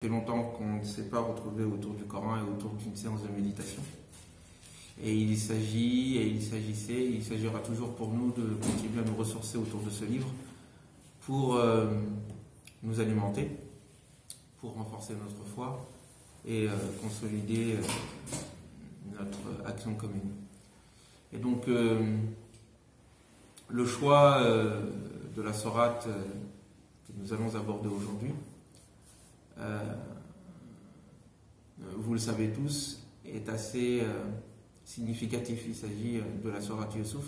Ça fait longtemps qu'on ne s'est pas retrouvé autour du Coran et autour d'une séance de méditation. Et il s'agira toujours pour nous de continuer à nous ressourcer autour de ce livre pour nous alimenter, pour renforcer notre foi et consolider notre action commune. Et donc, le choix de la sourate que nous allons aborder aujourd'hui, vous le savez tous, est assez significatif. Il s'agit de la sourate Yusuf.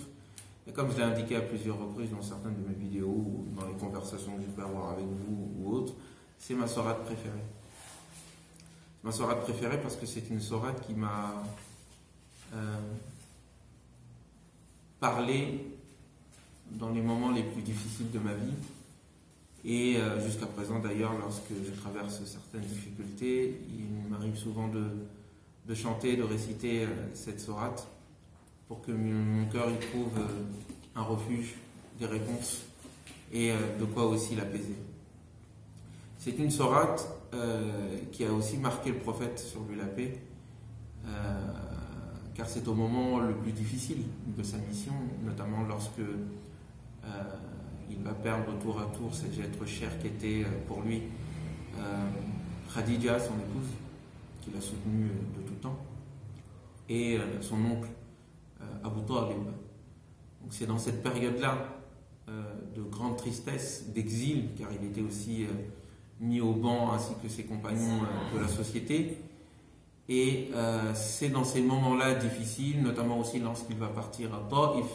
Et comme je l'ai indiqué à plusieurs reprises dans certaines de mes vidéos ou dans les conversations que je peux avoir avec vous ou autres, c'est ma sourate préférée. Ma sourate préférée parce que c'est une sourate qui m'a parlé dans les moments les plus difficiles de ma vie. Et jusqu'à présent d'ailleurs, lorsque je traverse certaines difficultés, il m'arrive souvent de chanter, de réciter cette sourate pour que mon cœur y trouve un refuge, des réponses et de quoi aussi l'apaiser. C'est une sourate qui a aussi marqué le prophète sur lui la paix, car c'est au moment le plus difficile de sa mission, notamment lorsque il va perdre tour à tour cet être cher qui était pour lui Khadija, son épouse, qui l'a soutenu de tout temps, et son oncle Abu Talib. Donc c'est dans cette période-là de grande tristesse, d'exil, car il était aussi mis au banc ainsi que ses compagnons de la société. Et c'est dans ces moments-là difficiles, notamment aussi lorsqu'il va partir à Taïf,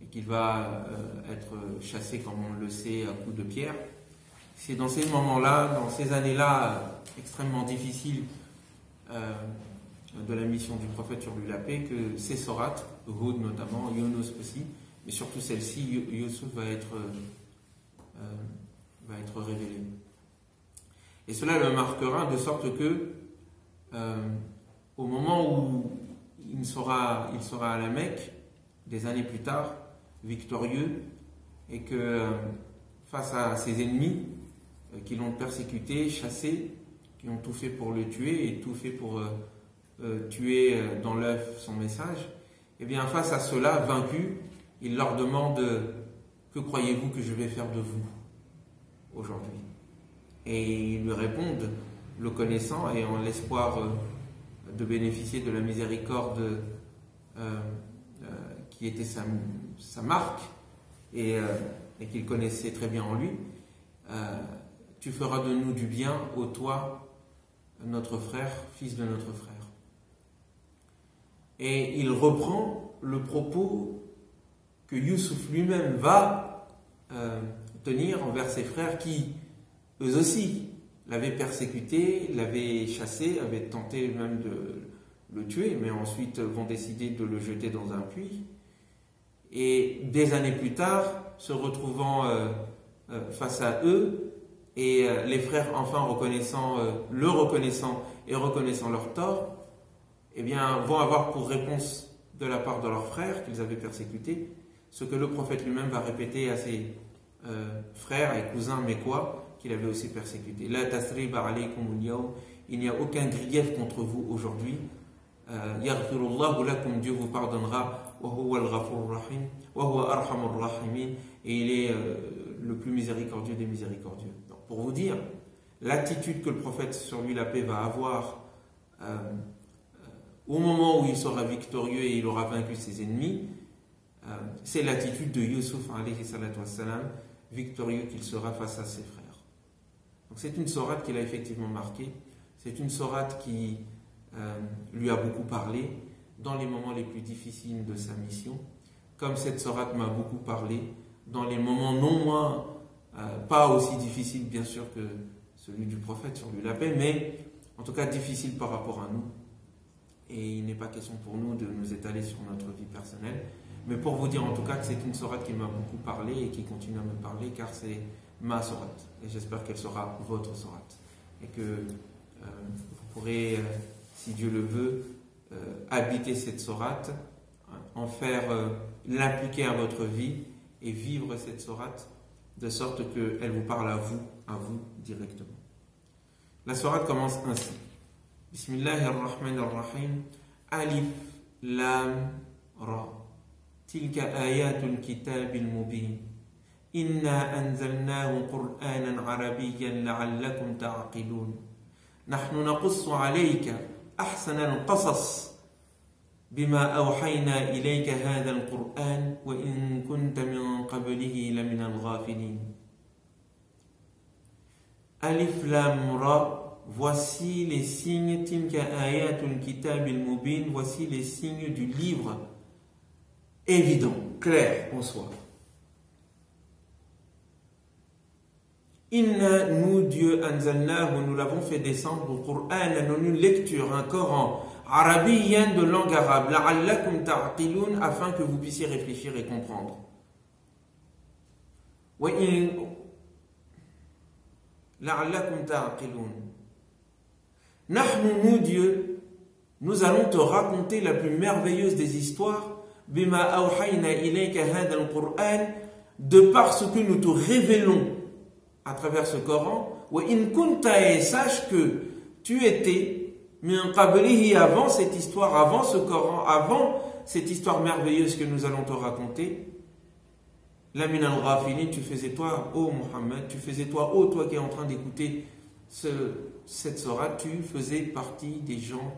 et qu'il va être chassé, comme on le sait, à coups de pierre. C'est dans ces moments-là, dans ces années-là extrêmement difficiles de la mission du prophète sur lui la paix, que ces sourates, Hud notamment, Yunus aussi, mais surtout celle-ci, Yusuf, va être révélée. Et cela le marquera de sorte que, au moment où il sera à la Mecque, des années plus tard, victorieux, et que face à ses ennemis qui l'ont persécuté, chassé, qui ont tout fait pour le tuer et tout fait pour tuer dans l'œuf son message, et bien face à cela, vaincu, il leur demande « Que croyez-vous que je vais faire de vous aujourd'hui ?» Et ils lui répondent, le connaissant et en l'espoir de bénéficier de la miséricorde qui était sa marque et qu'il connaissait très bien en lui, tu feras de nous du bien, ô toi, notre frère, fils de notre frère. Et il reprend le propos que Yusuf lui-même va tenir envers ses frères qui, eux aussi, l'avaient persécuté, l'avaient chassé, avaient tenté même de le tuer, mais ensuite vont décider de le jeter dans un puits. Et des années plus tard, se retrouvant face à eux, et les frères enfin reconnaissant et reconnaissant leur tort, eh bien, vont avoir pour réponse de la part de leurs frères qu'ils avaient persécutés, ce que le prophète lui-même va répéter à ses frères et cousins mécois qu'il avait aussi persécutés. La tasriba alaykum al-yawm, il n'y a aucun grief contre vous aujourd'hui. Yaghfirullahu lakum, Dieu vous pardonnera. Wa huwa al-ghafur rahim, wa huwa arhamur rahimin, et il est le plus miséricordieux des miséricordieux. Donc, pour vous dire, l'attitude que le prophète sur lui la paix va avoir au moment où il sera victorieux et il aura vaincu ses ennemis, c'est l'attitude de Yusuf alayhi salatu wassalam, victorieux qu'il sera face à ses frères. Donc c'est une sourate qui l'a effectivement marqué, c'est une sourate qui lui a beaucoup parlé dans les moments les plus difficiles de sa mission, comme cette sourate m'a beaucoup parlé dans les moments non moins, pas aussi difficiles bien sûr que celui du prophète sur lui la paix, mais en tout cas difficiles par rapport à nous. Et il n'est pas question pour nous de nous étaler sur notre vie personnelle, mais pour vous dire en tout cas que c'est une sourate qui m'a beaucoup parlé et qui continue à me parler, car c'est ma sourate, et j'espère qu'elle sera votre sourate, et que vous pourrez, si Dieu le veut, habiter cette sourate, en faire l'appliquer à votre vie et vivre cette sourate de sorte qu'elle vous parle à vous directement. La sourate commence ainsi. Bismillahirrahmanirrahim. Alif Lam Ra. Tilka ayatul kitabil mubin. Inna anzalnahu Qur'anan arabiyyan la'allakum ta'aqilun. Nahnu naqussu alayka ahsanal qasas bima awhayna ilayka hadhal Qur'an wa in kunta min qablihi laminal ghafilin. Alif Lam Ra. Voici les signes, Tilka ayatul kitabil mubin, voici les signes du livre évident, clair en soi. Inna, nous Dieu, anzalnahu, nous l'avons fait descendre au Coran, une lecture, un Coran, arabiyyan de langue arabe, la'allakum ta'aqilun, afin que vous puissiez réfléchir et comprendre. Wa in la'allakum ta'aqilun. Nahnu, nous Dieu, nous allons te raconter la plus merveilleuse des histoires, bima awhayna ilayka hadha al-Qur'an, de par ce que nous te révélons à travers ce Coran. Wa in kunta, et sache que tu étais min qablihi, avant cette histoire, avant ce Coran, avant cette histoire merveilleuse que nous allons te raconter. La min al-ghafilin, tu faisais toi, ô Muhammad, tu faisais toi, ô toi qui es en train d'écouter cette sourate, tu faisais partie des gens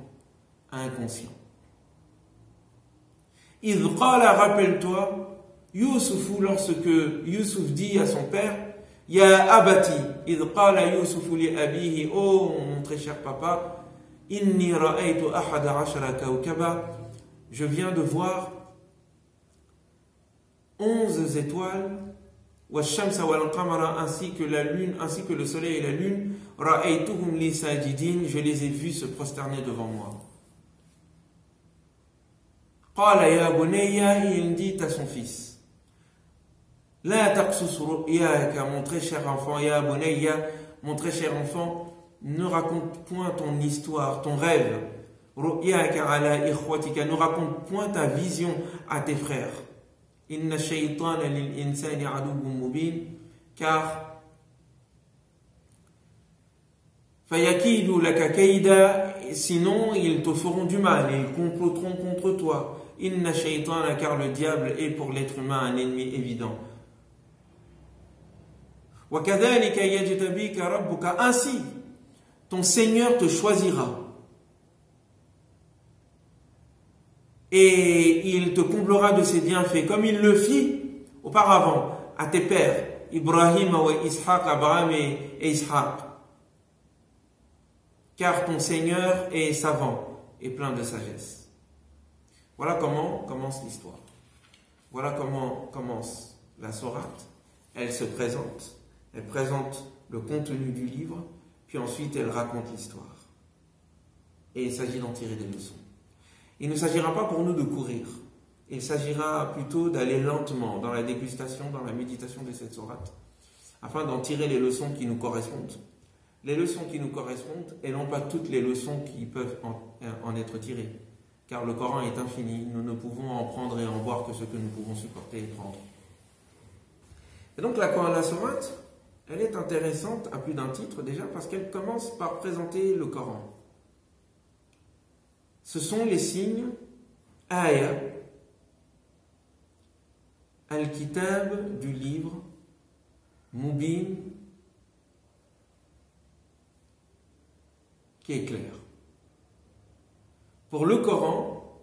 inconscients. Idh qala, rappelle-toi, Youssouf, lorsque Youssouf dit à son père, Ya abati, idh qala Youssouf li abihi, oh mon très cher papa, inni ra'aytu ahada ashara kawkaba, je viens de voir 11 étoiles, wash-shamsa wal-qamara, ainsi que la lune, ainsi que le soleil et la lune, ra'aytuhum li sajidin, je les ai vus se prosterner devant moi. Qala ya bunayya, il dit à son fils, la taqsus ru'yaka, mon très cher enfant, ya bunayya, mon très cher enfant, ne raconte point ton histoire, ton rêve, ru'yaka ala ikhwatika, ne raconte point ta vision à tes frères. Inna shaytana lil insani aduwwun mubin, car fayakidu laka kayda, sinon ils te feront du mal et ils comploteront contre toi. Inna shaytana, car le diable est pour l'être humain un ennemi évident. Wa kadhalika yajtabika rabbuka, ainsi ton Seigneur te choisira et il te comblera de ses bienfaits, comme il le fit auparavant à tes pères, Ibrahim et Ishaq, Abraham et Ishaq. Car ton Seigneur est savant et plein de sagesse. Voilà comment commence l'histoire. Voilà comment commence la sourate. Elle se présente. Elle présente le contenu du livre, puis ensuite elle raconte l'histoire. Et il s'agit d'en tirer des leçons. Il ne s'agira pas pour nous de courir. Il s'agira plutôt d'aller lentement dans la dégustation, dans la méditation de cette sourate, afin d'en tirer les leçons qui nous correspondent. Les leçons qui nous correspondent, et non pas toutes les leçons qui peuvent en être tirées. Car le Coran est infini, nous ne pouvons en prendre et en voir que ce que nous pouvons supporter et prendre. Et donc la sourate, elle est intéressante à plus d'un titre déjà, parce qu'elle commence par présenter le Coran. Ce sont les signes Aya, Al-Kitab du livre, Mubin, qui est clair. Pour le Coran,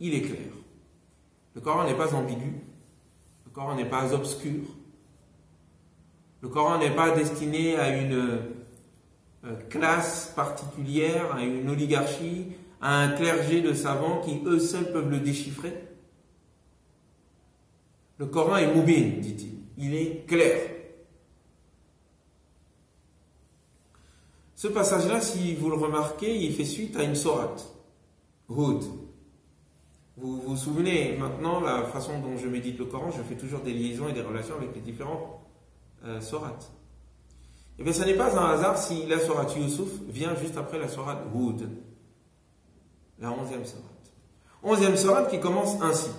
il est clair. Le Coran n'est pas ambigu, le Coran n'est pas obscur, le Coran n'est pas destiné à une classe particulière, à une oligarchie, à un clergé de savants qui eux seuls peuvent le déchiffrer. Le Coran est mubin, dit-il. Il est clair. Ce passage-là, si vous le remarquez, il fait suite à une sourate, Hud. Vous vous souvenez maintenant la façon dont je médite le Coran, je fais toujours des liaisons et des relations avec les différentes sourates. Et bien, ce n'est pas un hasard si la sourate Youssouf vient juste après la sourate Hud, la 11e sourate. 11e sourate qui commence ainsi.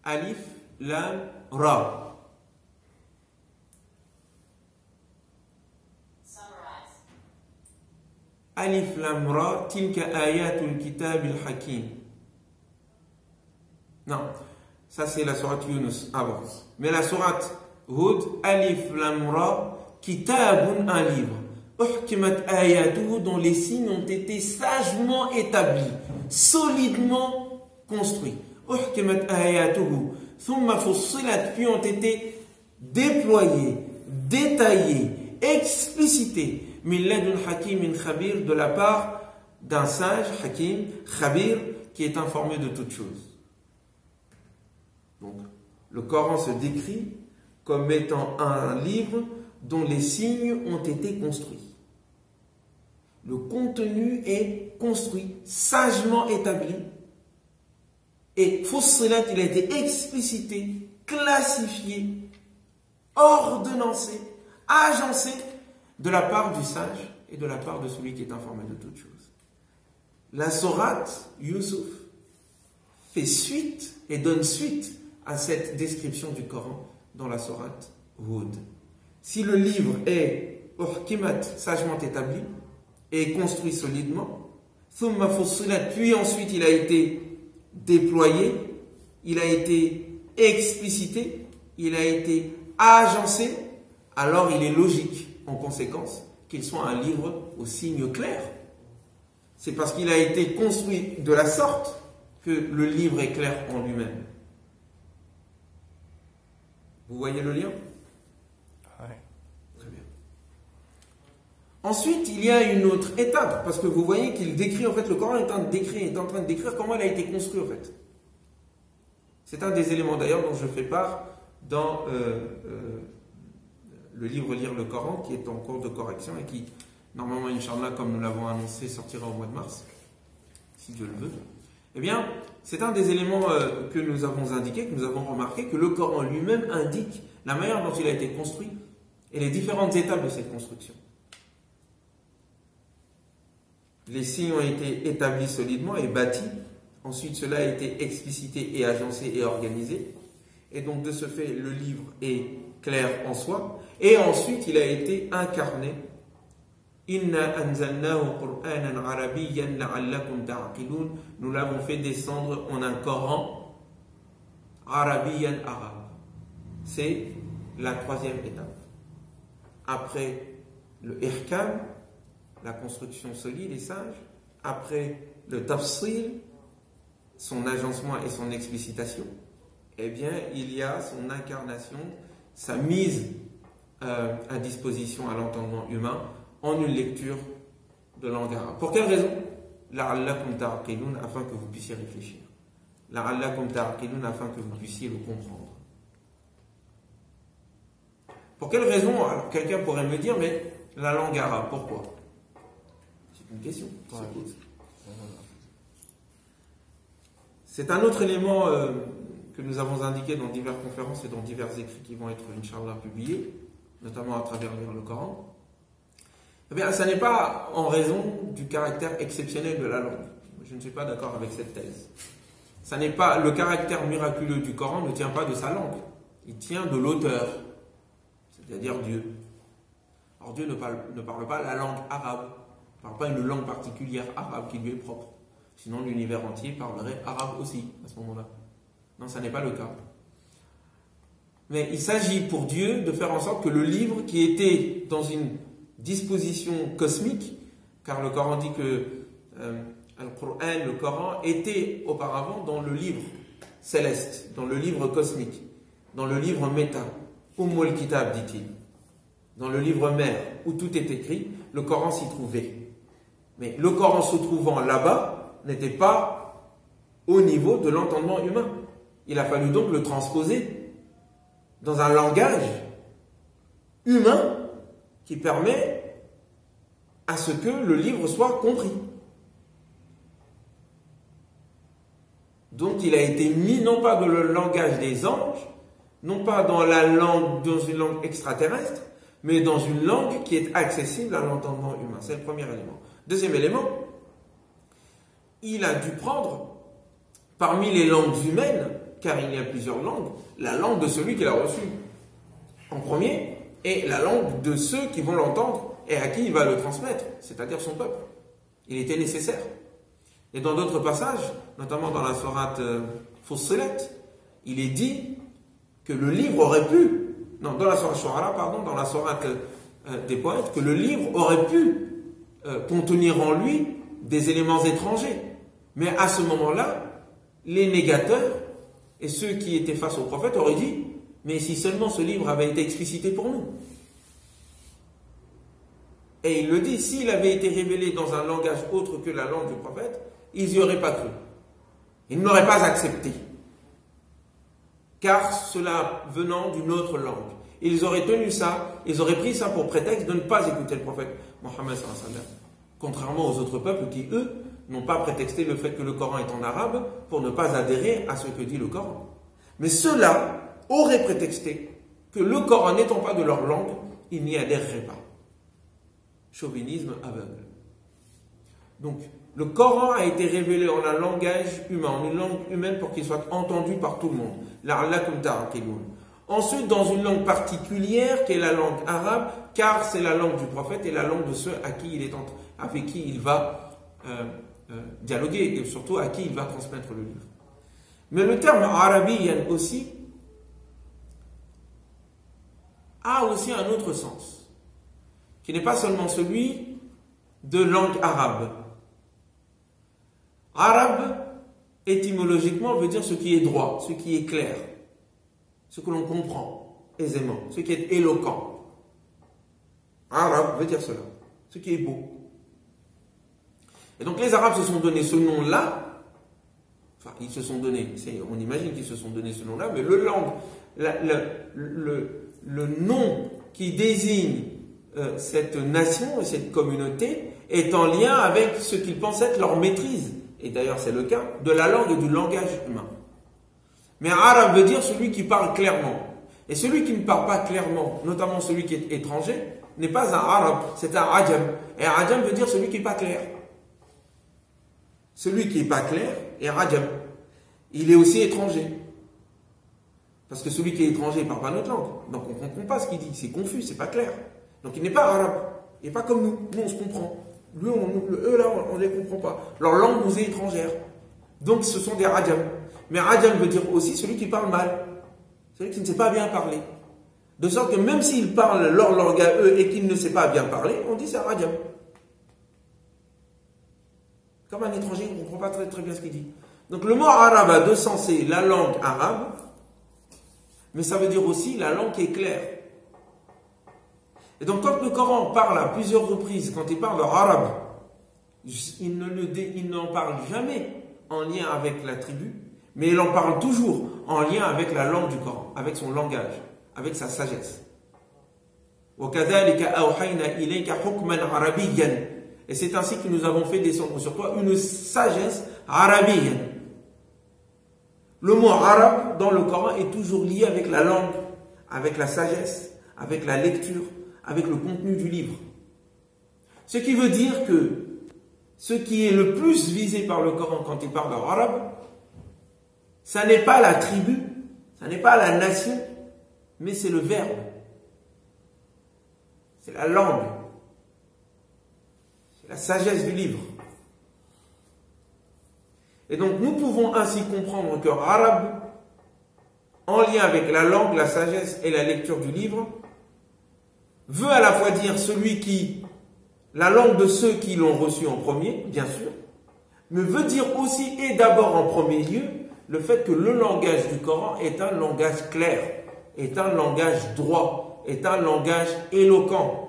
Alif, Lam, Ra. Alif Lam Ra, tilka ayatul kitab al-hakim. Non, ça c'est la sourate Yunus avant. Mais la sourate Hud, Alif Lam Ra, kitabun, un livre. Uhkimat ayatuhu, dont les signes ont été sagement établis, solidement construits. Uhkimat ayatuhu, thumma fussilat, puis ont été déployés, détaillés, explicités. Min ladun hakimin khabir, de la part d'un sage, hakim, khabir, qui est informé de toutes choses. Donc, le Coran se décrit comme étant un livre dont les signes ont été construits. Le contenu est construit, sagement établi, et fussilat, il a été explicité, classifié, ordonnancé, agencé de la part du sage et de la part de celui qui est informé de toutes choses. La sourate Yusuf fait suite et donne suite à cette description du Coran dans la sourate Hud. Si le livre est uhkimat, sagement établi, et construit solidement, thumma fussilat, puis ensuite il a été déployé, il a été explicité, il a été agencé, alors il est logique, en conséquence, qu'il soit un livre au signe clair. C'est parce qu'il a été construit de la sorte que le livre est clair en lui-même. Vous voyez le lien? Ouais. Très bien. Ensuite, il y a une autre étape, parce que vous voyez qu'il décrit, en fait, le Coran est en train de décrire comment il a été construit, en fait. C'est un des éléments, d'ailleurs, dont je fais part dans le livre Lire le Coran, qui est en cours de correction et qui, normalement, Inch'Allah, comme nous l'avons annoncé, sortira au mois de mars, si Dieu le veut. Eh bien, c'est un des éléments que nous avons indiqué, que nous avons remarqué, que le Coran lui-même indique la manière dont il a été construit et les différentes étapes de cette construction. Les signes ont été établis solidement et bâtis. Ensuite, cela a été explicité et agencé et organisé. Et donc, de ce fait, le livre est clair en soi. Et ensuite, il a été incarné. Inna anzalnahu Qur'anan arabiyyan la'allakum ta'qilun. Nous l'avons fait descendre en un Coran arabiyyan arabe. C'est la troisième étape. Après le ihkam, la construction solide et sage. Après le tafsil, son agencement et son explicitation. Eh bien, il y a son incarnation, sa mise à disposition à l'entendement humain en une lecture de langue arabe. Pour quelle raison? La'allakum ta'qilun, afin que vous puissiez réfléchir. La'allakum ta'qilun, afin que vous puissiez le comprendre. Pour quelle raison? Alors, quelqu'un pourrait me dire, mais la langue arabe, pourquoi? C'est une question qui se pose. C'est un autre élément que nous avons indiqué dans diverses conférences et dans divers écrits qui vont être, Inch'Allah, publiés, notamment à travers Lire le Coran. Eh bien, ça n'est pas en raison du caractère exceptionnel de la langue. Je ne suis pas d'accord avec cette thèse. Ça n'est pas, le caractère miraculeux du Coran ne tient pas de sa langue. Il tient de l'auteur, c'est-à-dire Dieu. Alors Dieu ne parle pas la langue arabe, ne parle pas une langue particulière arabe qui lui est propre. Sinon l'univers entier parlerait arabe aussi à ce moment-là. Non, ça n'est pas le cas. Mais il s'agit pour Dieu de faire en sorte que le livre qui était dans une disposition cosmique, car le Coran dit que le Coran était auparavant dans le livre céleste, dans le livre cosmique, dans le livre méta, Ummul Kitab, dit-il, dans le livre mère, où tout est écrit, le Coran s'y trouvait. Mais le Coran se trouvant là-bas n'était pas au niveau de l'entendement humain. Il a fallu donc le transposer dans un langage humain qui permet à ce que le livre soit compris. Donc il a été mis non pas dans le langage des anges, non pas dans une langue extraterrestre, mais dans une langue qui est accessible à l'entendement humain. C'est le premier élément. Deuxième élément, il a dû prendre parmi les langues humaines, car il y a plusieurs langues, la langue de celui qui l'a reçu en premier, et la langue de ceux qui vont l'entendre et à qui il va le transmettre, c'est-à-dire son peuple. Il était nécessaire. Et dans d'autres passages, notamment dans la sourate Fussilat, il est dit que le livre aurait pu, non, dans la sourate Shu'ara, pardon, dans la sourate des poètes, que le livre aurait pu contenir en lui des éléments étrangers. Mais à ce moment-là, les négateurs et ceux qui étaient face au prophète auraient dit, mais si seulement ce livre avait été explicité pour nous. Et il le dit, s'il avait été révélé dans un langage autre que la langue du prophète, ils n'y auraient pas cru. Ils n'auraient pas accepté. Car cela venant d'une autre langue. Ils auraient tenu ça, ils auraient pris ça pour prétexte de ne pas écouter le prophète Mohammed sallallahu alayhi wa sallam. Contrairement aux autres peuples qui, eux, n'ont pas prétexté le fait que le Coran est en arabe pour ne pas adhérer à ce que dit le Coran. Mais ceux-là auraient prétexté que le Coran n'étant pas de leur langue, ils n'y adhéreraient pas. Chauvinisme aveugle. Donc, le Coran a été révélé en un langage humain, en une langue humaine pour qu'il soit entendu par tout le monde. La'allakum ta'qilun. Ensuite, dans une langue particulière qui est la langue arabe, car c'est la langue du prophète et la langue de ceux avec qui il va dialoguer et surtout à qui il va transmettre le livre. Mais le terme arabiyyan aussi a aussi un autre sens, qui n'est pas seulement celui de langue arabe. Arabe, étymologiquement, veut dire ce qui est droit, ce qui est clair, ce que l'on comprend aisément, ce qui est éloquent. Arabe veut dire cela, ce qui est beau. Et donc les Arabes se sont donné ce nom-là, enfin ils se sont donné, on imagine qu'ils se sont donné ce nom-là, mais le nom qui désigne cette nation et cette communauté est en lien avec ce qu'ils pensent être leur maîtrise, et d'ailleurs c'est le cas, de la langue et du langage humain. Mais arabe veut dire celui qui parle clairement. Et celui qui ne parle pas clairement, notamment celui qui est étranger, n'est pas un arabe, c'est un ajam. Et ajam veut dire celui qui n'est pas clair. Celui qui n'est pas clair est ajam. Il est aussi étranger. Parce que celui qui est étranger ne parle pas notre langue. Donc on ne comprend pas ce qu'il dit, c'est confus, c'est pas clair. Donc il n'est pas arabe. Il n'est pas comme nous. Nous on se comprend. Eux là, on ne les comprend pas. Leur langue nous est étrangère. Donc ce sont des ajam. Mais ajam veut dire aussi celui qui parle mal. Celui qui ne sait pas bien parler. De sorte que même s'ils parlent leur langue à eux et qu'ils ne savent pas bien parler, on dit c'est un ajam. Comme un étranger, on ne comprend pas très, très bien ce qu'il dit. Donc le mot arabe a deux sens, c'est la langue arabe, mais ça veut dire aussi la langue qui est claire. Et donc quand le Coran parle à plusieurs reprises, quand il parle d'arabe, il n'en parle jamais en lien avec la tribu, mais il en parle toujours en lien avec la langue du Coran, avec son langage, avec sa sagesse. Et c'est ainsi que nous avons fait descendre sur toi une sagesse arabienne. Le mot arabe dans le Coran est toujours lié avec la langue, avec la sagesse, avec la lecture, avec le contenu du livre. Ce qui veut dire que ce qui est le plus visé par le Coran quand il parle d'arabe, ça n'est pas la tribu, ça n'est pas la nation, mais c'est le verbe. C'est la langue. C'est la sagesse du livre. Et donc nous pouvons ainsi comprendre que arabe, en lien avec la langue, la sagesse et la lecture du livre, veut à la fois dire la langue de ceux qui l'ont reçu en premier, bien sûr, mais veut dire aussi et d'abord en premier lieu, le fait que le langage du Coran est un langage clair, est un langage droit, est un langage éloquent.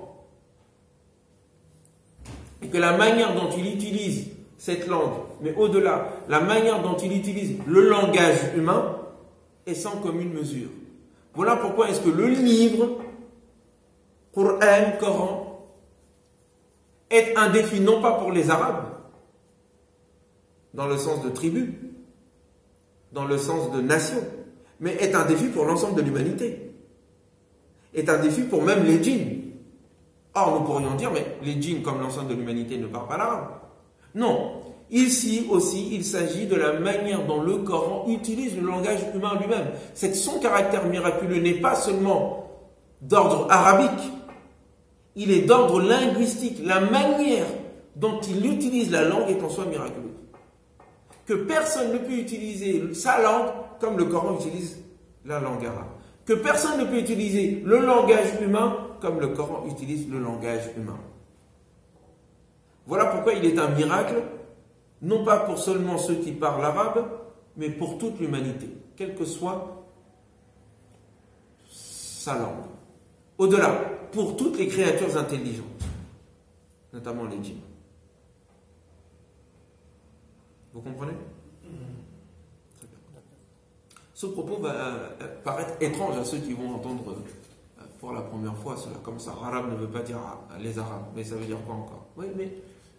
Et que la manière dont il utilise cette langue, mais au-delà, la manière dont il utilise le langage humain est sans commune mesure. Voilà pourquoi est-ce que le livre, Coran, est un défi non pas pour les Arabes, dans le sens de tribu, dans le sens de nation, mais est un défi pour l'ensemble de l'humanité. Est un défi pour même les djinns. Or, nous pourrions dire, mais les djinns, comme l'ensemble de l'humanité, ne parlent pas l'arabe. Non. Ici aussi, il s'agit de la manière dont le Coran utilise le langage humain lui-même. Son caractère miraculeux n'est pas seulement d'ordre arabique, il est d'ordre linguistique. La manière dont il utilise la langue est en soi miraculeuse. Que personne ne peut utiliser sa langue comme le Coran utilise la langue arabe. Que personne ne peut utiliser le langage humain comme le Coran utilise le langage humain. Voilà pourquoi il est un miracle, non pas pour seulement ceux qui parlent arabe, mais pour toute l'humanité, quelle que soit sa langue. Au-delà, pour toutes les créatures intelligentes, notamment les djinns. Vous comprenez? Ce propos va paraître étrange à ceux qui vont entendre pour la première fois cela. Comme ça, arabe ne veut pas dire les arabes, mais ça veut dire quoi encore? Oui, mais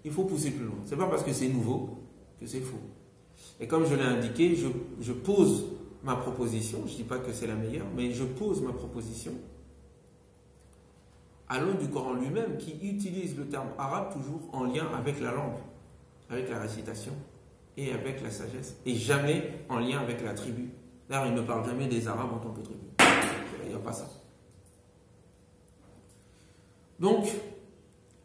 il faut pousser plus loin. C'est pas parce que c'est nouveau que c'est faux. Et comme je l'ai indiqué, je pose ma proposition. Je ne dis pas que c'est la meilleure, mais je pose ma proposition à l'aune du Coran lui-même qui utilise le terme arabe toujours en lien avec la langue, avec la récitation et avec la sagesse, et jamais en lien avec la tribu. D'ailleurs, il ne parle jamais des Arabes en tant que tribu. Il n'y a pas ça. Donc,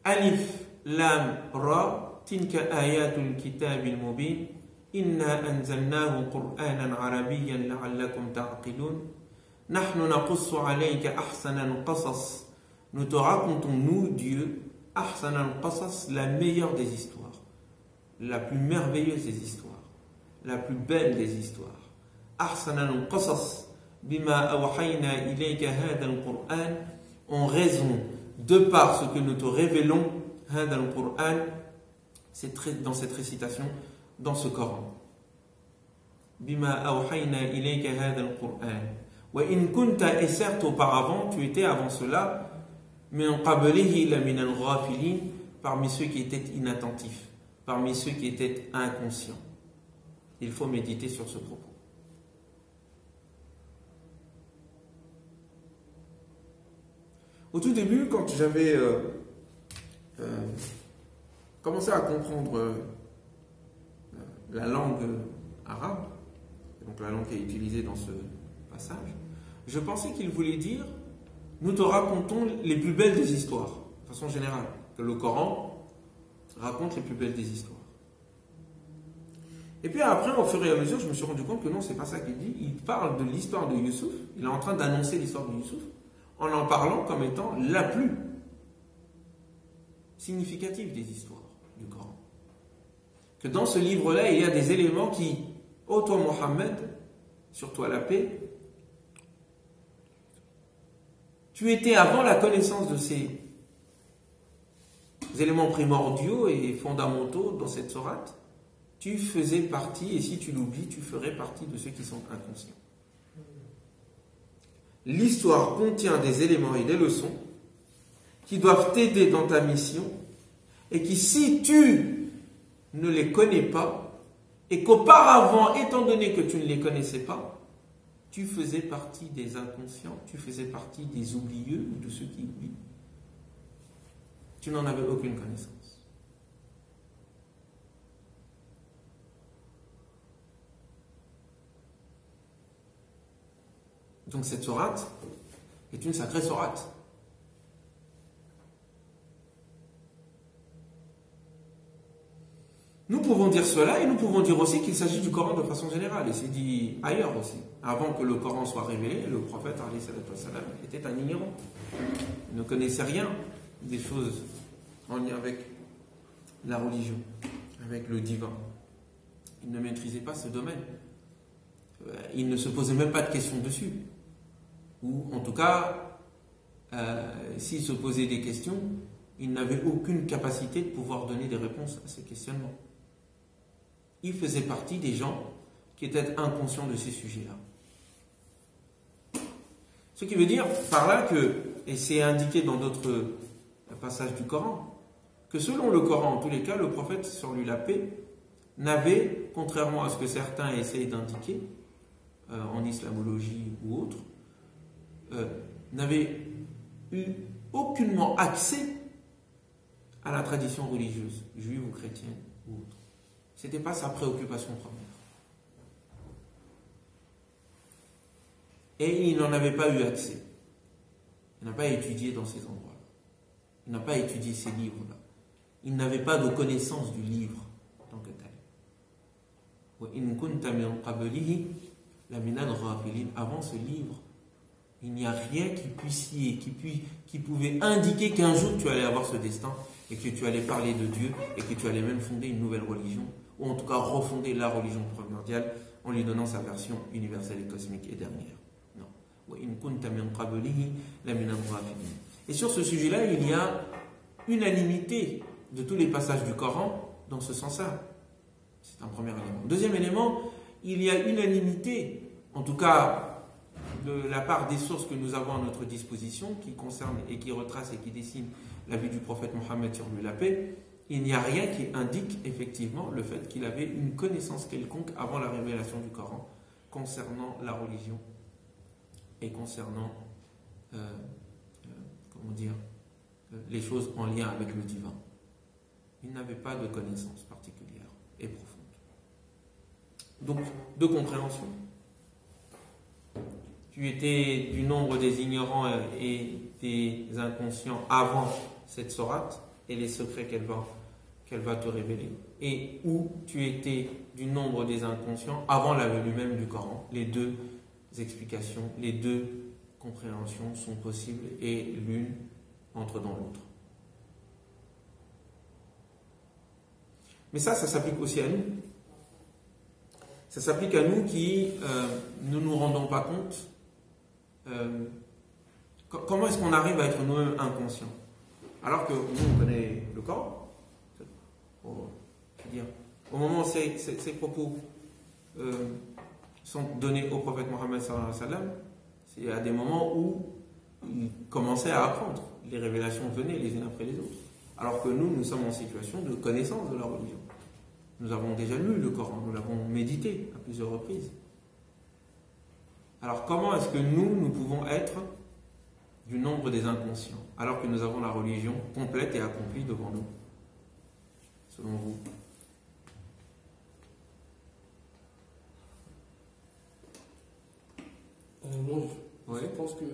Alif, Lam, Ra, Tinka ayatul kitabil mubin, Inna anzalnahu Qur'anan arabiyyan la'allakum ta'qilun, Nahnu naqussu alayka ahsanan qasas. Nous te racontons, nous, Dieu, ahsanan qasas, la meilleure des histoires, la plus merveilleuse des histoires, la plus belle des histoires. Ahsanan qasas bima awhayna ilayka hadha al-Qur'an, en raison de par ce que nous te révélons, hadha al-Qur'an, dans cette récitation, dans ce Coran. Bima awhayna ilayka hadha al-Qur'an. Wa in kunta, et certes auparavant, tu étais avant cela, min qablihi la min al-ghafilin, parmi ceux qui étaient inattentifs, parmi ceux qui étaient inconscients. Il faut méditer sur ce propos. Au tout début, quand j'avais commencé à comprendre la langue arabe, donc la langue qui est utilisée dans ce passage, je pensais qu'il voulait dire « Nous te racontons les plus belles des histoires », de façon générale, que le Coran raconte les plus belles des histoires. Et puis après, au fur et à mesure, je me suis rendu compte que non, c'est pas ça qu'il dit. Il parle de l'histoire de Youssouf, il est en train d'annoncer l'histoire de Youssouf, en parlant comme étant la plus significative des histoires du Coran. Que dans ce livre-là, il y a des éléments qui, ô toi Mohammed, sur toi la paix, tu étais avant la connaissance de ces éléments primordiaux et fondamentaux dans cette sourate, tu faisais partie, et si tu l'oublies, tu ferais partie de ceux qui sont inconscients. L'histoire contient des éléments et des leçons qui doivent t'aider dans ta mission et qui, si tu ne les connais pas et qu'auparavant, étant donné que tu ne les connaissais pas, tu faisais partie des inconscients, tu faisais partie des oublieux ou de ceux qui oublient, tu n'en avais aucune connaissance. Donc cette sourate est une sacrée sourate. Nous pouvons dire cela et nous pouvons dire aussi qu'il s'agit du Coran de façon générale. Et c'est dit ailleurs aussi. Avant que le Coran soit révélé, le prophète alayhi salatu wassalam, était un ignorant. Il ne connaissait rien des choses en lien avec la religion, avec le divin. Il ne maîtrisait pas ce domaine. Il ne se posait même pas de questions dessus. Ou en tout cas, s'il se posait des questions, il n'avait aucune capacité de pouvoir donner des réponses à ces questionnements. Il faisait partie des gens qui étaient inconscients de ces sujets-là. Ce qui veut dire par là que, et c'est indiqué dans d'autres passages du Coran, que selon le Coran, en tous les cas, le prophète, sur lui la paix, n'avait, contrairement à ce que certains essayent d'indiquer, en islamologie ou autre, n'avait eu aucunement accès à la tradition religieuse, juive ou chrétienne ou autre. Ce n'était pas sa préoccupation première. Et il n'en avait pas eu accès. Il n'a pas étudié dans ces endroits-là. Il n'a pas étudié ces livres-là. il n'avait pas de connaissance du livre en tant que tel. Avant ce livre, il n'y a rien qui pouvait indiquer qu'un jour tu allais avoir ce destin et que tu allais parler de Dieu et que tu allais même fonder une nouvelle religion, ou en tout cas refonder la religion primordiale en lui donnant sa version universelle et cosmique et dernière. Non. Et sur ce sujet-là, il y a unanimité de tous les passages du Coran dans ce sens-là. C'est un premier élément. Deuxième élément, il y a unanimité, en tout cas de la part des sources que nous avons à notre disposition, qui concernent et qui retracent et qui dessinent la vie du prophète Mohammed sur lui la paix. Il n'y a rien qui indique effectivement le fait qu'il avait une connaissance quelconque avant la révélation du Coran concernant la religion et concernant les choses en lien avec le divin. Il n'avait pas de connaissance particulière et profonde. Donc, de compréhension. Tu étais du nombre des ignorants et des inconscients avant cette sourate et les secrets qu'elle va te révéler. Et où tu étais du nombre des inconscients avant la venue même du Coran. Les deux explications, les deux compréhensions sont possibles et l'une entre dans l'autre. Mais ça s'applique aussi à nous. Ça s'applique à nous qui ne nous rendons pas compte. Comment est-ce qu'on arrive à être nous-mêmes inconscients? Alors que nous, on connaît le Coran. Au moment où ces propos sont donnés au prophète Mohammed sallallahu alayhi wa sallam, c'est à des moments où il commençait à apprendre. Les révélations venaient les unes après les autres. Alors que nous sommes en situation de connaissance de la religion. Nous avons déjà lu le Coran, nous l'avons médité à plusieurs reprises. Alors comment est-ce que nous pouvons être du nombre des inconscients, alors que nous avons la religion complète et accomplie devant nous, selon vous? Je pense que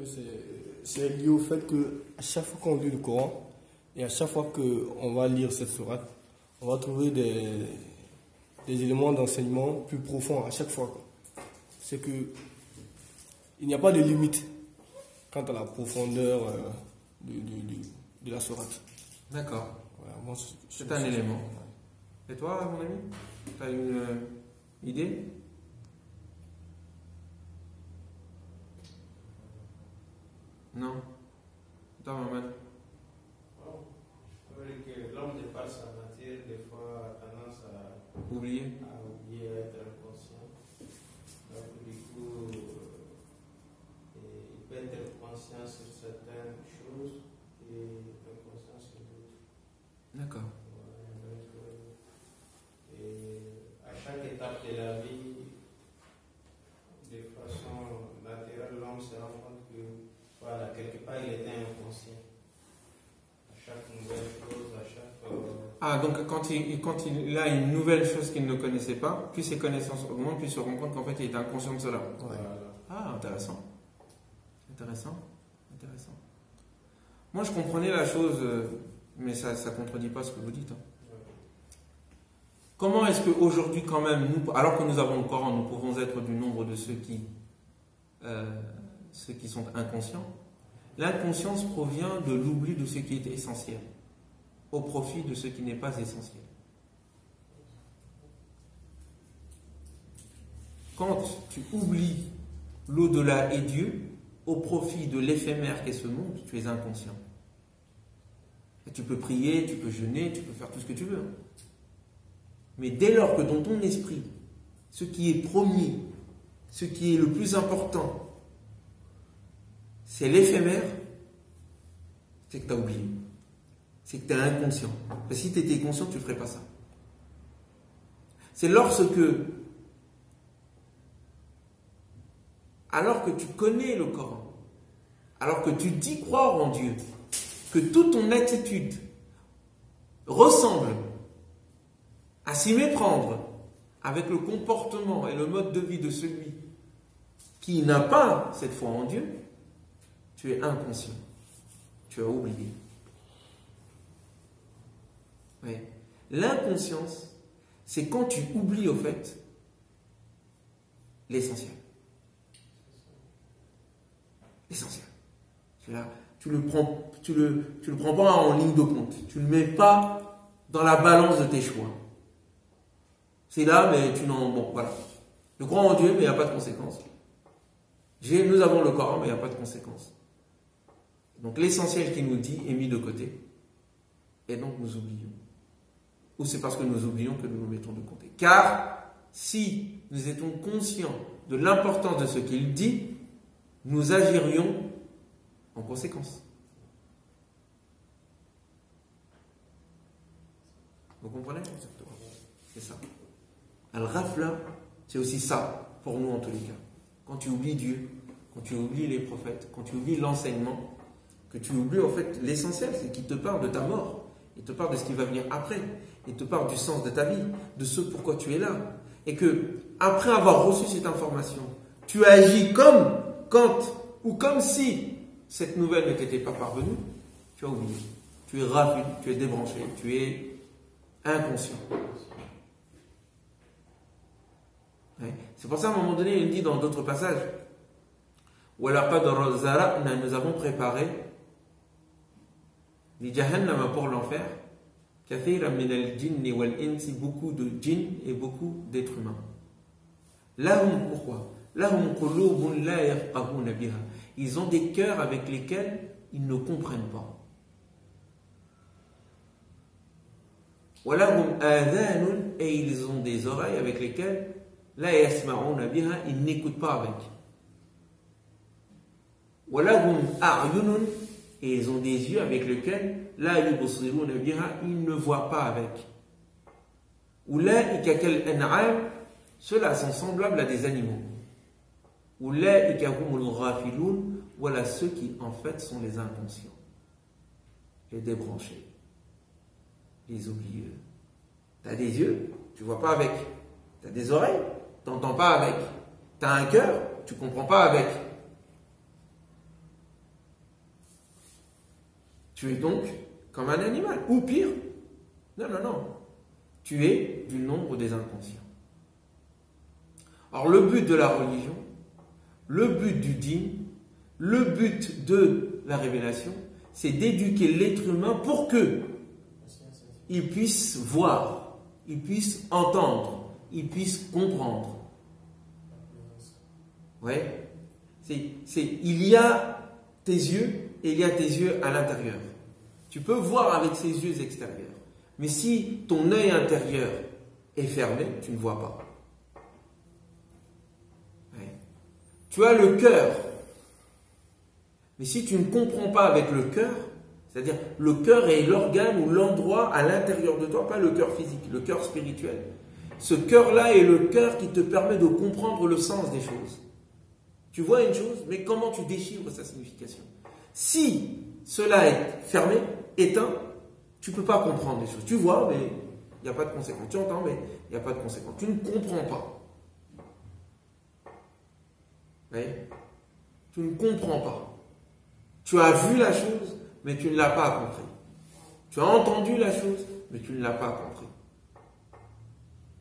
c'est lié au fait que à chaque fois qu'on lit le Coran et à chaque fois qu'on va lire cette sourate, on va trouver des éléments d'enseignement plus profonds à chaque fois. C'est que il n'y a pas de limite quant à la profondeur de la sourate. D'accord. Voilà, c'est un élément. Et toi, mon ami, tu as une idée? Non. Toi, Mohamed? L'homme de par sa nature, des fois, a tendance à oublier, être inconscient. Donc, du coup, il peut être conscient sur certaines choses et inconscient sur d'autres. D'accord. Et à chaque étape de la vie, de façon naturelle, l'homme se rend compte que, voilà, quelque part, il était inconscient. À chaque nouvelle chose, à chaque... donc quand il a une nouvelle chose qu'il ne connaissait pas, plus ses connaissances augmentent, plus il se rend compte qu'en fait il était inconscient de cela. Voilà. Intéressant. Moi je comprenais la chose, mais ça ne contredit pas ce que vous dites. Comment est-ce qu'aujourd'hui quand même, nous, alors que nous avons le Coran, nous pouvons être du nombre de ceux qui sont inconscients? L'inconscience provient de l'oubli de ce qui est essentiel, au profit de ce qui n'est pas essentiel. Quand tu oublies l'au-delà et Dieu, au profit de l'éphémère qu'est ce monde, tu es inconscient. Et tu peux prier, tu peux jeûner, tu peux faire tout ce que tu veux. Mais dès lors que dans ton esprit, ce qui est premier, ce qui est le plus important, c'est l'éphémère, c'est que tu as oublié. C'est que tu es inconscient. Parce que si tu étais conscient, tu ne ferais pas ça. C'est lorsque, alors que tu connais le Coran, alors que tu dis croire en Dieu, que toute ton attitude ressemble à s'y méprendre avec le comportement et le mode de vie de celui qui n'a pas cette foi en Dieu, tu es inconscient. Tu as oublié. Ouais. L'inconscience, c'est quand tu oublies au fait l'essentiel. L'essentiel. Tu le prends pas en ligne de compte. Tu le mets pas dans la balance de tes choix. C'est là, mais tu n'en... Bon, voilà. Je crois en Dieu, mais il n'y a pas de conséquences. Nous avons le Coran, mais il n'y a pas de conséquences. Donc l'essentiel qui nous dit est mis de côté. Et donc nous oublions. Ou c'est parce que nous oublions que nous nous mettons de côté. Car si nous étions conscients de l'importance de ce qu'il dit, nous agirions en conséquence. Vous comprenez? C'est ça. Al-Ghafla, c'est aussi ça, pour nous en tous les cas. Quand tu oublies Dieu, quand tu oublies les prophètes, quand tu oublies l'enseignement, que tu oublies en fait l'essentiel, c'est qu'il te parle de ta mort, il te parle de ce qui va venir après, il te parle du sens de ta vie, de ce pourquoi tu es là. Et que, après avoir reçu cette information, tu agis comme quand, ou comme si cette nouvelle ne t'était pas parvenue, tu as oublié. Tu es rapide, tu es débranché, tu es inconscient. Ouais. C'est pour ça, à un moment donné, il dit dans d'autres passages, nous avons préparé li jahannama pour l'enfer, kathiran min al-jinni wal-insi, beaucoup de djinns et beaucoup d'êtres humains. Lahum, pourquoi? Lahum qulubun la yafqahuna biha. Ils ont des cœurs avec lesquels ils ne comprennent pas. Wa lahum adhanun, et ils ont des oreilles avec lesquelles la yasma'una biha, ils n'écoutent pas avec. Wa lahum a'yunun, et ils ont des yeux avec lesquels la yubsiruna biha, ils ne voient pas avec. Ulaika kal an'am, ceux-là sont semblables à des animaux. Ulaika humul ghafilun, voilà ceux qui en fait sont les inconscients, les débranchés, les oublieux. Tu as des yeux, tu vois pas avec. Tu as des oreilles, tu n'entends pas avec. Tu as un cœur, tu comprends pas avec. Tu es donc comme un animal, ou pire. Non. Tu es du nombre des inconscients. Alors le but de la religion, le but du dîn, le but de la révélation, c'est d'éduquer l'être humain pour que il puisse voir, il puisse entendre, il puisse comprendre. Ouais. Il y a tes yeux et il y a tes yeux à l'intérieur. Tu peux voir avec ces yeux extérieurs. Mais si ton œil intérieur est fermé, tu ne vois pas. Ouais. Tu as le cœur. Mais si tu ne comprends pas avec le cœur, c'est-à-dire le cœur est l'organe ou l'endroit à l'intérieur de toi, pas le cœur physique, le cœur spirituel. Ce cœur-là est le cœur qui te permet de comprendre le sens des choses. Tu vois une chose, mais comment tu déchiffres sa signification? Si cela est fermé, éteint, tu ne peux pas comprendre les choses. Tu vois, mais il n'y a pas de conséquences. Tu entends, mais il n'y a pas de conséquences. Tu ne comprends pas. Oui? Tu ne comprends pas. Tu as vu la chose, mais tu ne l'as pas compris. Tu as entendu la chose, mais tu ne l'as pas compris.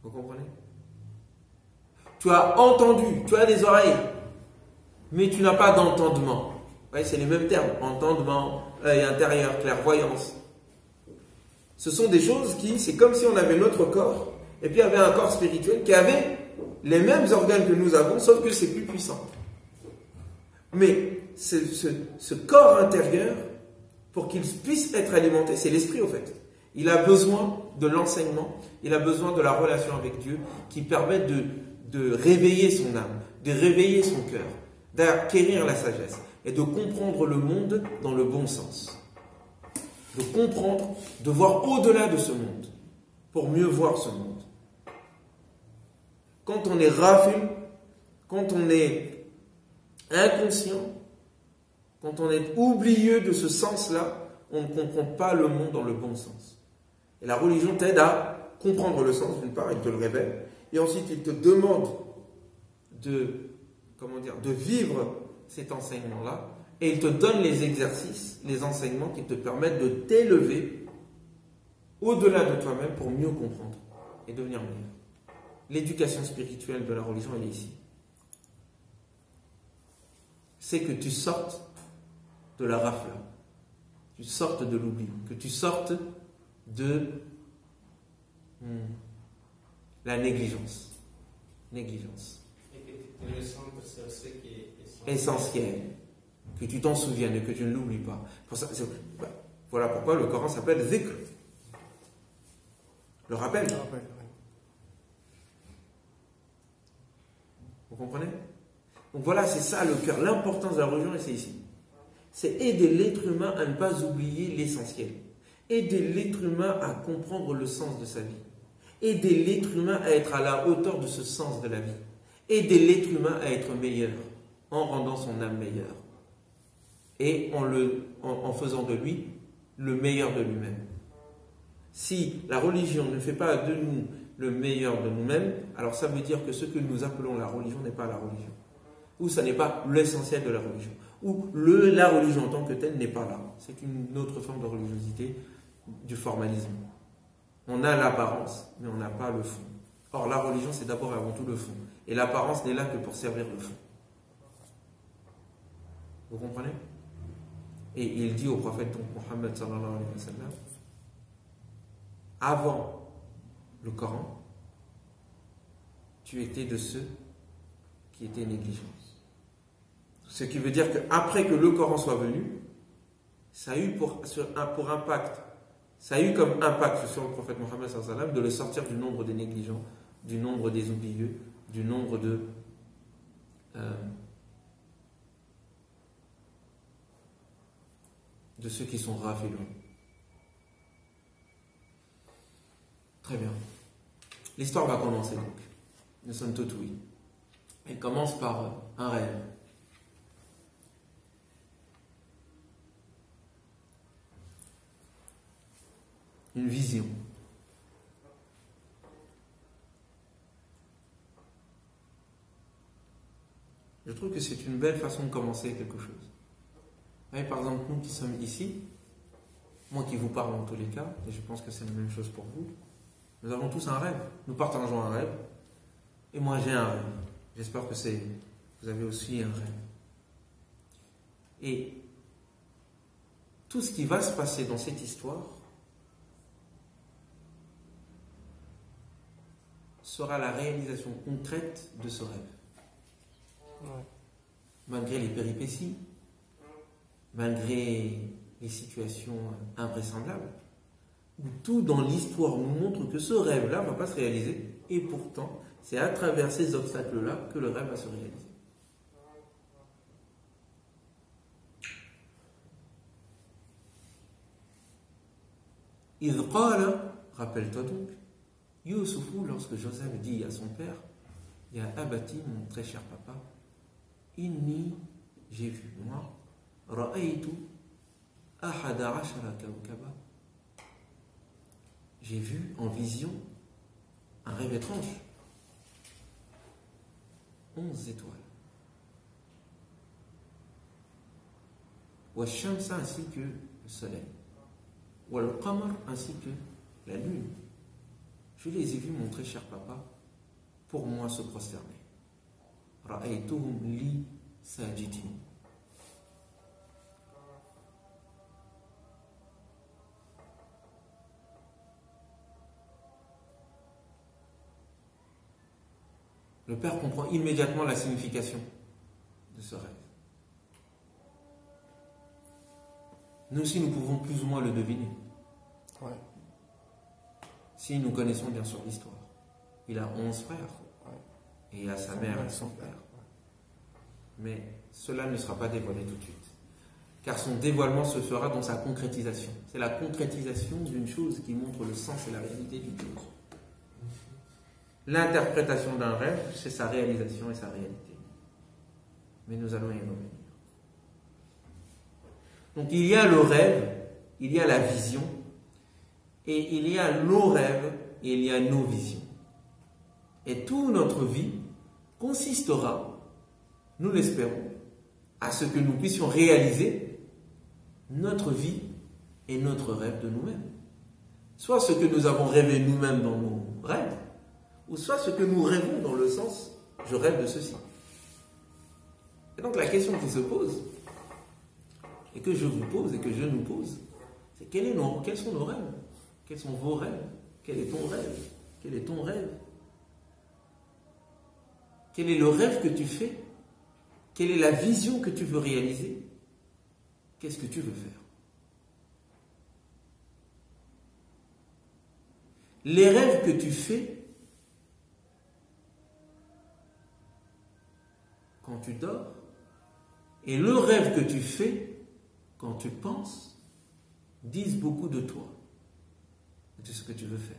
Vous comprenez? Tu as entendu, tu as des oreilles, mais tu n'as pas d'entendement. Oui, c'est les mêmes termes. Entendement, œil intérieur, clairvoyance. Ce sont des choses qui, c'est comme si on avait notre corps, et puis il y avait un corps spirituel qui avait les mêmes organes que nous avons, sauf que c'est plus puissant. Mais ce corps intérieur, pour qu'il puisse être alimenté, c'est l'esprit au fait. Il a besoin de l'enseignement, il a besoin de la relation avec Dieu qui permet de réveiller son âme, de réveiller son cœur, d'acquérir la sagesse et de comprendre le monde dans le bon sens. De comprendre, de voir au-delà de ce monde, pour mieux voir ce monde. Quand on est rafule, quand on est inconscient, quand on est oublieux de ce sens-là, on ne comprend pas le monde dans le bon sens. Et la religion t'aide à comprendre le sens, d'une part, il te le révèle, et ensuite il te demande de vivre cet enseignement-là, et il te donne les exercices, les enseignements qui te permettent de t'élever au-delà de toi-même pour mieux comprendre et devenir meilleur. L'éducation spirituelle de la religion, elle est ici. C'est que tu sortes de la rafle, tu sortes de l'oubli, que tu sortes de la négligence. Négligence. Et que tu te recentres sur ce qui est Essentiel. Que tu t'en souviennes et que tu ne l'oublies pas. Voilà pourquoi le Coran s'appelle Zikr. Le rappel. Vous comprenez? Donc voilà, c'est ça le cœur. L'importance de la religion, et c'est ici. C'est aider l'être humain à ne pas oublier l'essentiel. Aider l'être humain à comprendre le sens de sa vie. Aider l'être humain à être à la hauteur de ce sens de la vie. Aider l'être humain à être meilleur, en rendant son âme meilleure. Et en faisant de lui le meilleur de lui-même. Si la religion ne fait pas de nous le meilleur de nous-mêmes, alors ça veut dire que ce que nous appelons la religion n'est pas la religion. Ou ça n'est pas l'essentiel de la religion. Ou la religion en tant que telle n'est pas là. C'est une autre forme de religiosité, du formalisme. On a l'apparence, mais on n'a pas le fond. Or, la religion, c'est d'abord et avant tout le fond. Et l'apparence n'est là que pour servir le fond. Vous comprenez? Et il dit au prophète donc, Mohammed sallallahu alayhi wa sallam, avant le Coran, tu étais de ceux qui étaient négligents. Ce qui veut dire qu'après que le Coran soit venu, ça a eu pour impact, ça a eu comme impact sur le prophète Mohammed sallallahu alayhi wa sallam de le sortir du nombre des négligents, du nombre des oublieux, du nombre de ceux qui sont rafélés. Très bien. L'histoire va commencer donc. Nous sommes tout oui. Elle commence par un rêve. Une vision. Je trouve que c'est une belle façon de commencer quelque chose. Vous voyez, par exemple, nous qui sommes ici, moi qui vous parle en tous les cas, et je pense que c'est la même chose pour vous, nous avons tous un rêve. Nous partageons un rêve. Et moi j'ai un rêve. J'espère que vous avez aussi un rêve. Et tout ce qui va se passer dans cette histoire sera la réalisation concrète de ce rêve. Ouais. Malgré les péripéties, malgré les situations invraisemblables, où tout dans l'histoire nous montre que ce rêve-là ne va pas se réaliser, et pourtant, c'est à travers ces obstacles-là que le rêve va se réaliser. إذ قال, rappelle-toi donc, Youssoufou, lorsque Joseph dit à son père, Ya abati, mon très cher papa, inni, j'ai vu, moi, ra'aytu ahada ashara kawkaba. J'ai vu en vision un rêve étrange. 11 étoiles. Wa shamsa, ainsi que le soleil. Wa al-qamar, ainsi que la lune. Je les ai vus, mon très cher papa, pour moi se prosterner. Ra'aytuhum li sajidin. Le père comprend immédiatement la signification de ce rêve. Nous aussi, nous pouvons plus ou moins le deviner. Ouais. Si nous connaissons bien sûr l'histoire. Il a 11 frères. Ouais. Et il a sa mère et son père. Mais cela ne sera pas dévoilé tout de suite. Car son dévoilement se fera dans sa concrétisation. C'est la concrétisation d'une chose qui montre le sens et la réalité d'une chose. L'interprétation d'un rêve, c'est sa réalisation et sa réalité. Mais nous allons y revenir. Donc il y a le rêve, il y a la vision, et il y a nos rêves, et il y a nos visions. Et toute notre vie consistera, nous l'espérons, à ce que nous puissions réaliser notre vie et notre rêve de nous-mêmes. soit ce que nous avons rêvé nous-mêmes dans nos rêves, ou soit ce que nous rêvons dans le sens « je rêve de ceci ». Et donc la question qui se pose, et que je vous pose et que je nous pose, c'est quels sont nos rêves? Quels sont vos rêves? Quel est ton rêve? Quel est ton rêve? Quel est le rêve que tu fais? Quelle est la vision que tu veux réaliser? Qu'est-ce que tu veux faire? Les rêves que tu fais quand tu dors et le rêve que tu fais quand tu penses disent beaucoup de toi, de ce que tu veux faire.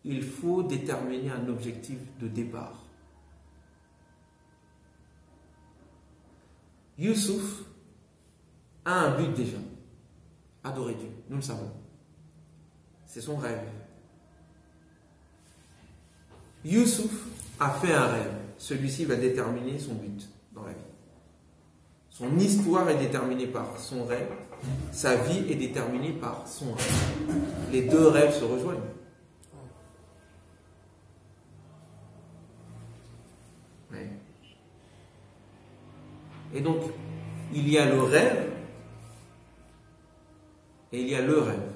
Il faut déterminer un objectif de départ. Youssouf a un but déjà, adorer Dieu, nous le savons. C'est son rêve. Youssouf a fait un rêve. Celui-ci va déterminer son but dans la vie. Son histoire est déterminée par son rêve. Sa vie est déterminée par son rêve. Les deux rêves se rejoignent. Ouais. Et donc, il y a le rêve et il y a le rêve.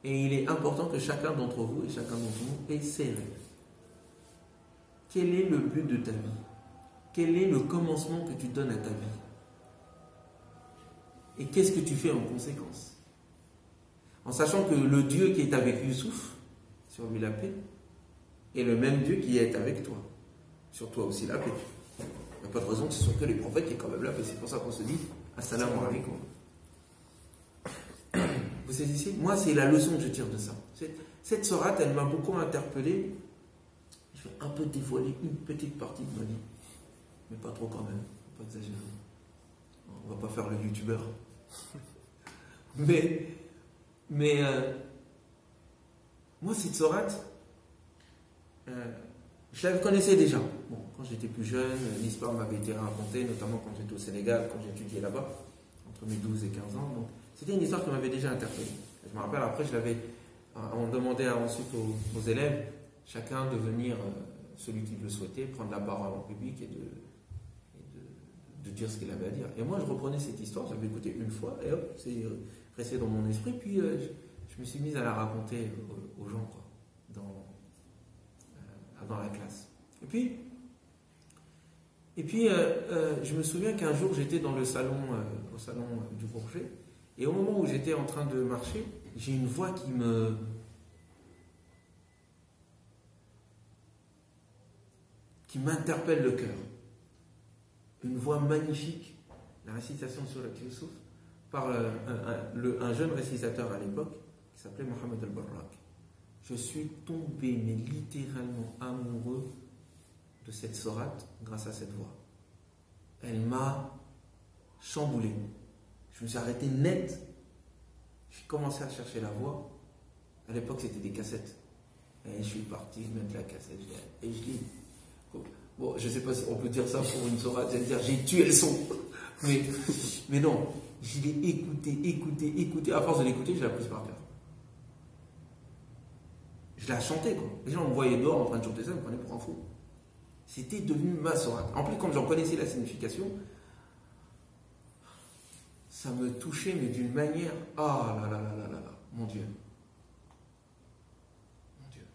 Et il est important que chacun d'entre vous et chacun d'entre nous ait ses rêves. Quel est le but de ta vie? Quel est le commencement que tu donnes à ta vie? Et qu'est-ce que tu fais en conséquence? En sachant que le Dieu qui est avec Youssouf, sur lui la paix, est le même Dieu qui est avec toi. Sur toi aussi la paix. Il n'y a pas de raison que ce soit que les prophètes qui aient quand même la paix. C'est pour ça qu'on se dit Assalamu alaikum. Vous saisissez? Moi, c'est la leçon que je tire de ça. Cette sourate, elle m'a beaucoup interpellé. Je vais un peu dévoiler une petite partie de ma vie. Mais pas trop quand même. Faut pas exagérer. On va pas faire le youtubeur. mais moi, cette sourate, je la connaissais déjà. Bon, quand j'étais plus jeune, l'histoire m'avait été racontée, notamment quand j'étais au Sénégal, quand j'étudiais là-bas, entre mes 12 et 15 ans. Donc, c'était une histoire qui m'avait déjà interpellé. Je me rappelle, après, on demandait ensuite aux élèves, chacun de venir, celui qui le souhaitait, prendre la parole en public et de dire ce qu'il avait à dire. Et moi, je reprenais cette histoire, j'avais écouté une fois, et hop, c'est resté dans mon esprit, puis je me suis mise à la raconter aux gens, quoi, dans la classe. Et puis je me souviens qu'un jour, j'étais dans le salon, au salon du Bourget, et au moment où j'étais en train de marcher, j'ai une voix qui m'interpelle le cœur. Une voix magnifique, la récitation sur le Youssouf, par un jeune récitateur à l'époque, qui s'appelait Mohamed Al-Barrak. Je suis tombé, mais littéralement amoureux de cette sourate grâce à cette voix. Elle m'a chamboulé. Je me suis arrêté net. J'ai commencé à chercher la voix. À l'époque, c'était des cassettes. Et je suis parti mettre la cassette. Et je lis. Bon, je ne sais pas si on peut dire ça pour une sourate. J'allais dire, j'ai tué le son. Mais non. Je l'ai écouté. À force de l'écouter, je l'ai prise par cœur. Je la chantais, quoi. Les gens me voyaient dehors en train de chanter ça, ils me prenaient pour un fou. C'était devenu ma sourate. En plus, quand j'en connaissais la signification, ça me touchait, mais d'une manière... Ah là là là là là là, mon Dieu. Mon Dieu.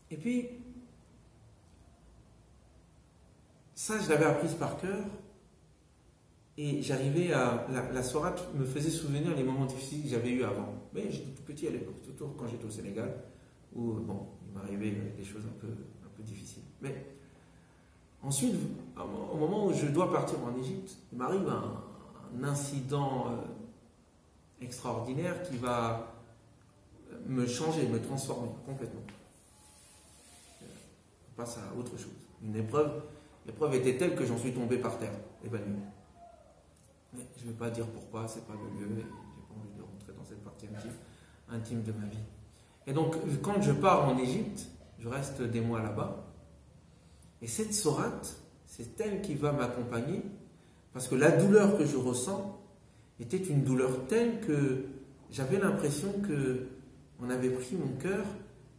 Et puis, ça, je l'avais apprise par cœur. Et j'arrivais à... La sourate me faisait souvenir les moments difficiles que j'avais eus avant. Mais j'étais tout petit à l'époque, surtout quand j'étais au Sénégal, où, bon, il m'arrivait des choses un peu difficiles. Mais ensuite, au moment où je dois partir en Égypte, il m'arrive un incident extraordinaire qui va me changer, me transformer complètement. On passe à autre chose. Une épreuve. L'épreuve était telle que j'en suis tombé par terre, évanoui. Mais je ne vais pas dire pourquoi, c'est pas le lieu, et j'ai pas envie de rentrer dans cette partie intime de ma vie. Et donc, quand je pars en Égypte, je reste des mois là-bas, et cette sourate c'est elle qui va m'accompagner, parce que la douleur que je ressens était une douleur telle que j'avais l'impression que on avait pris mon cœur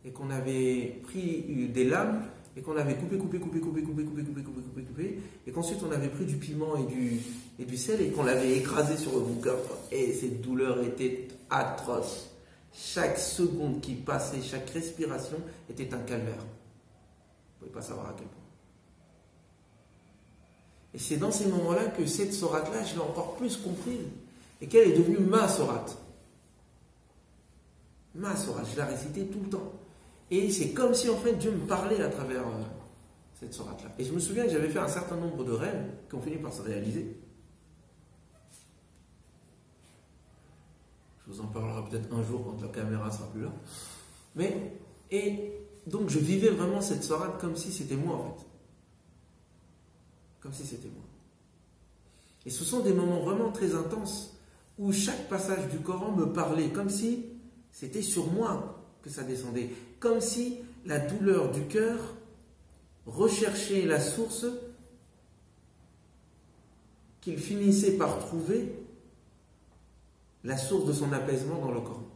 et qu'on avait pris des lames et qu'on avait coupé, et qu'ensuite on avait pris du piment et du sel et qu'on l'avait écrasé sur mon cœur. Et cette douleur était atroce. Chaque seconde qui passait, chaque respiration était un calvaire. Vous ne pouvez pas savoir à quel point. Et c'est dans ces moments-là que cette sourate-là, je l'ai encore plus comprise et qu'elle est devenue ma sourate. Ma sourate, je la récitais tout le temps. Et c'est comme si en fait Dieu me parlait à travers cette sourate-là. Et je me souviens que j'avais fait un certain nombre de rêves qui ont fini par se réaliser. Je vous en parlerai peut-être un jour quand la caméra sera plus là. Et donc je vivais vraiment cette sourate comme si c'était moi en fait. Comme si c'était moi. Et ce sont des moments vraiment très intenses où chaque passage du Coran me parlait comme si c'était sur moi que ça descendait. Comme si la douleur du cœur recherchait la source qu'il finissait par trouver, la source de son apaisement dans le Coran.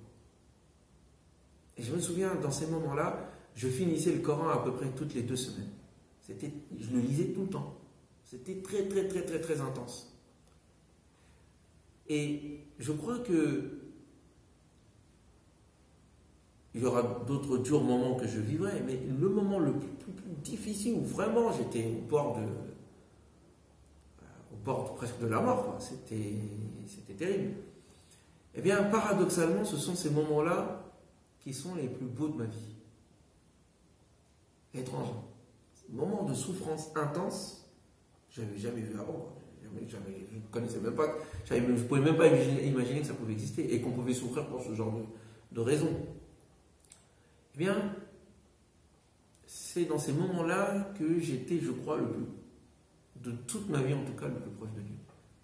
Et je me souviens, dans ces moments-là, je finissais le Coran à peu près toutes les 2 semaines. Je le lisais tout le temps. C'était très, très, très, très, très intense. Et je crois que il y aura d'autres durs moments que je vivrai, mais le moment le plus difficile où vraiment j'étais au bord presque de la mort, c'était terrible. Eh bien, paradoxalement, ce sont ces moments-là qui sont les plus beaux de ma vie. Étrange. Ces moments de souffrance intense, je n'avais jamais vu avant. Je ne connaissais même pas, je ne pouvais même pas imaginer que ça pouvait exister et qu'on pouvait souffrir pour ce genre de raisons. Eh bien, c'est dans ces moments-là que j'étais, je crois, de toute ma vie en tout cas, le plus proche de Dieu.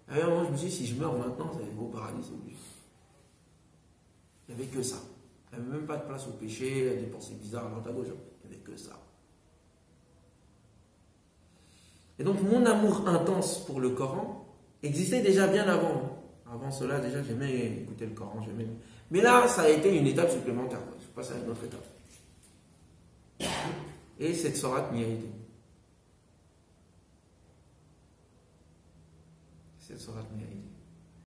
À un moment, je me suis dit, si je meurs maintenant, ça va être au paradis, c'est obligé. Il n'y avait que ça. Il n'y avait même pas de place au péché, à des pensées bizarres à droite à gauche. Il n'y avait que ça. Et donc, mon amour intense pour le Coran existait déjà bien avant. Avant cela, déjà, j'aimais écouter le Coran. Mais là, ça a été une étape supplémentaire. Je suis passé à une autre étape. Et cette sourate m'y a aidé. Cette sourate m'y a aidé.